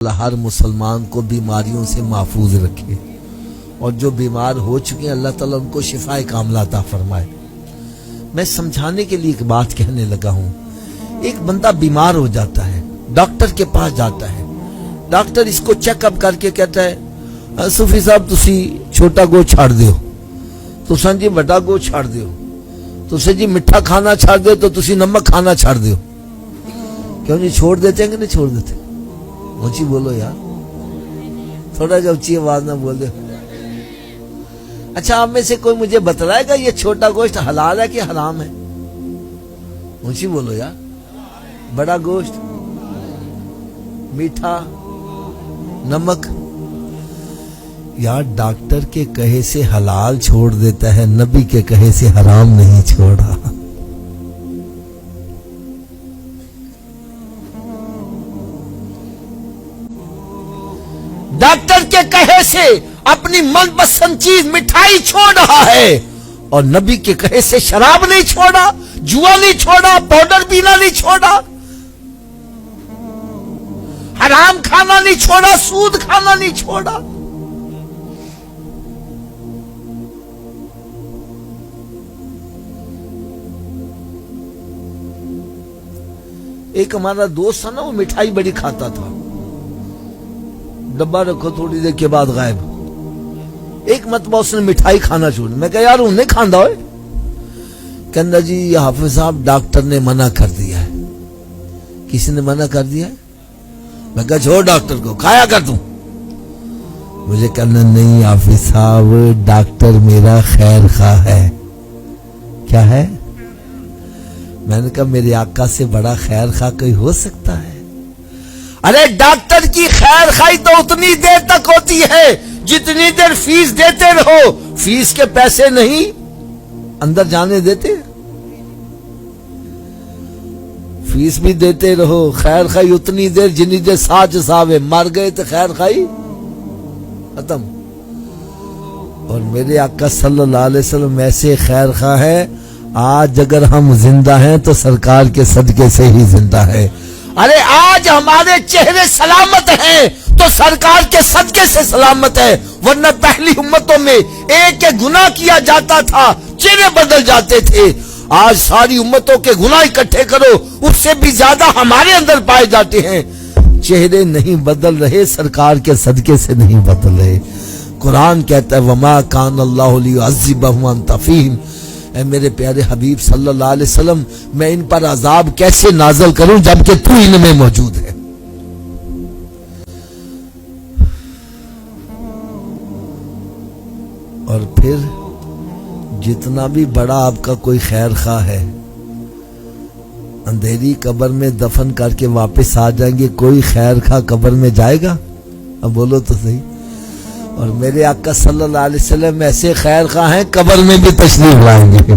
اللہ ہر مسلمان کو بیماریوں سے محفوظ رکھے، اور جو بیمار ہو چکے ہیں اللہ تعالیٰ ان کو شفائے کاملہ عطا فرمائے۔ میں سمجھانے کے لیے ایک بات کہنے لگا ہوں۔ ایک بندہ بیمار ہو جاتا ہے، ڈاکٹر کے پاس جاتا ہے، ڈاکٹر اس کو چیک اپ کر کے کہتا ہے صوفی صاحب تسی چھوٹا گو چھاڑ دیو، تساں جی بڑا گو چھاڑ دیو، تسے جی میٹھا کھانا چھاڑ دیو تو تسی نمک کھانا چھاڑ دیو۔ کیوں جی چھوڑ دیتے ہیں کہ نہیں چھوڑ دیتے؟ اونچی بولو یار، تھوڑا جا اونچی آواز نہ بول دے۔ اچھا آپ میں سے کوئی مجھے بتلائے گا یہ چھوٹا گوشت حلال ہے کہ حرام ہے؟ اونچی بولو یار۔ بڑا گوشت، میٹھا، نمک، یار ڈاکٹر کے کہے سے حلال چھوڑ دیتا ہے، نبی کے کہے سے حرام نہیں چھوڑا۔ ڈاکٹر کے کہے سے اپنی من پسند چیز مٹھائی چھوڑ رہا ہے، اور نبی کے کہے سے شراب نہیں چھوڑا، جوا نہیں چھوڑا، پاؤڈر پینا نہیں چھوڑا، حرام کھانا نہیں چھوڑا، سود کھانا نہیں چھوڑا۔ ایک ہمارا دوست تھا نا، وہ مٹھائی بڑی کھاتا تھا، ڈبہ رکھو تھوڑی دیر کے بعد غائب۔ ایک مرتبہ اس نے مٹھائی کھانا چھوڑ، میں کہا یار انہیں کھاندہ ہوئے؟ کہنا جی یہ حافظ صاحب ڈاکٹر نے منع کر دیا ہے۔ کسی نے منع کر دیا ہے؟ میں کہا چھوڑ ڈاکٹر کو، کھایا کر تم۔ مجھے کہنا نہیں حافظ صاحب، ڈاکٹر میرا خیر خواہ ہے۔ کیا ہے؟ میں نے کہا میرے آقا سے بڑا خیر خواہ کوئی ہو سکتا ہے؟ ارے ڈاکٹر کی خیر خواہی تو اتنی دیر تک ہوتی ہے جتنی دیر فیس دیتے رہو، فیس کے پیسے نہیں اندر جانے دیتے، فیس بھی دیتے رہو، خیر خواہی اتنی دیر جنی دیر ساج صاحب مر گئے تو خیر خواہی ختم۔ اور میرے آقا صلی اللہ علیہ وسلم ایسے خیر خواہ ہے، آج اگر ہم زندہ ہیں تو سرکار کے صدقے سے ہی زندہ ہے۔ ارے آج ہمارے چہرے سلامت ہیں تو سرکار کے صدقے سے سلامت ہے، ورنہ پہلی امتوں میں ایک گناہ کیا جاتا تھا چہرے بدل جاتے تھے۔ آج ساری امتوں کے گناہ اکٹھے کرو، اس سے بھی زیادہ ہمارے اندر پائے جاتے ہیں۔ چہرے نہیں بدل رہے، سرکار کے صدقے سے نہیں بدل رہے۔ قرآن کہتا ہے وما کان اللہ لیعذبہم وانت فیہم، اے میرے پیارے حبیب صلی اللہ علیہ وسلم میں ان پر عذاب کیسے نازل کروں جبکہ تو ان میں موجود ہے۔ اور پھر جتنا بھی بڑا آپ کا کوئی خیر خواہ ہے، اندھیری قبر میں دفن کر کے واپس آ جائیں گے، کوئی خیر خواہ قبر میں جائے گا؟ اب بولو تو صحیح۔ اور میرے آقا صلی اللہ علیہ وسلم ایسے خیر خواہ ہیں قبر میں بھی تشریف لائیں گے،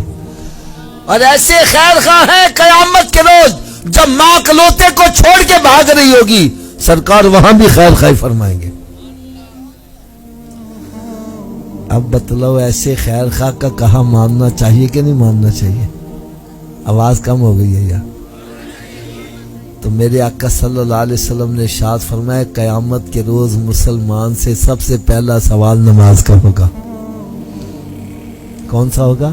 اور ایسے خیر خواہ ہیں قیامت کے روز جب ماں کلوتے کو چھوڑ کے بھاگ رہی ہوگی سرکار وہاں بھی خیر خواہ فرمائیں گے۔ اب بتلاؤ ایسے خیر خواہ کا کہاں ماننا چاہیے کہ نہیں ماننا چاہیے؟ آواز کم ہو گئی ہے یار۔ تو میرے آقا صلی اللہ علیہ وسلم نے ارشاد فرمایا قیامت کے روز مسلمان سے سب سے پہلا سوال نماز کا ہوگا۔ کون سا ہوگا؟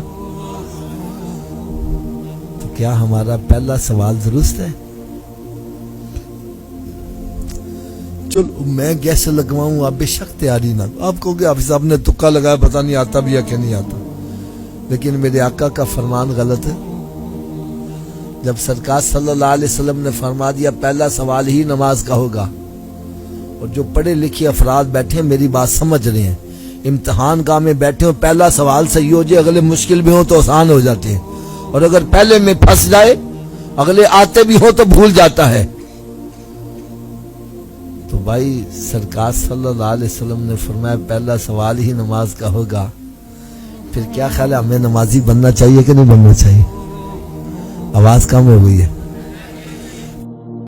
تو کیا ہمارا پہلا سوال درست ہے؟ چلو میں کیسے لگواؤں، آپ بے شک تیاری نہ، آپ کہو گے حافظ صاحب نے تکا لگایا پتہ نہیں آتا بھی ہے کہ نہیں آتا، لیکن میرے آقا کا فرمان غلط ہے۔ جب سرکار صلی اللہ علیہ وسلم نے فرما دیا پہلا سوال ہی نماز کا ہوگا، اور جو پڑھے لکھے افراد بیٹھے ہیں میری بات سمجھ رہے ہیں، امتحان گاہ میں بیٹھے ہو پہلا سوال صحیح ہو جائے، اگلے مشکل بھی ہوں تو آسان ہو جاتے ہیں، اور اگر پہلے میں پھنس جائے اگلے آتے بھی ہوں تو بھول جاتا ہے۔ تو بھائی سرکار صلی اللہ علیہ وسلم نے فرمایا پہلا سوال ہی نماز کا ہوگا، پھر کیا خیال ہے ہمیں نمازی بننا چاہیے کہ نہیں بننا چاہیے؟ آواز کم ہو گئی ہے۔